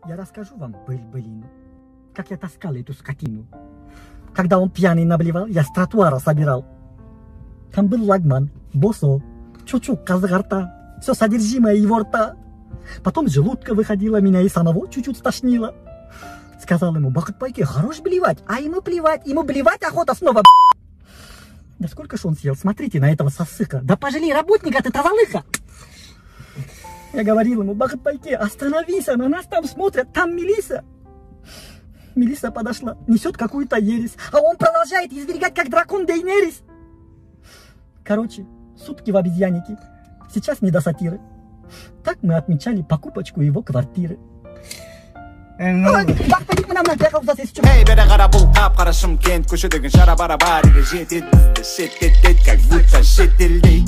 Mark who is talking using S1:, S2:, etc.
S1: Я расскажу вам, блин, как я таскал эту скотину. Когда он пьяный наблевал, я с тротуара собирал. Там был лагман, босо, чучук, казгарта, все содержимое его рта. Потом из желудка выходило, меня и самого чуть-чуть стошнило. Сказал ему: Бакытбайке, хорош блевать, а ему блевать охота снова. Да сколько ж он съел, смотрите на этого сосыка. Да пожалей работника ты, тазалыха. Я говорил ему: Бакытбайке, остановись, на нас там смотрят, там Мелисса. Мелисса подошла, несет какую-то ересь, а он продолжает извергать, как дракон Дейнерис. Короче, сутки в обезьяннике. Сейчас не до сатиры. Так мы отмечали покупочку его квартиры.
S2: Эй, бері қара бұл қап-қара Шымкент көшедегі жара-бара бар, шет как будто шетелдей.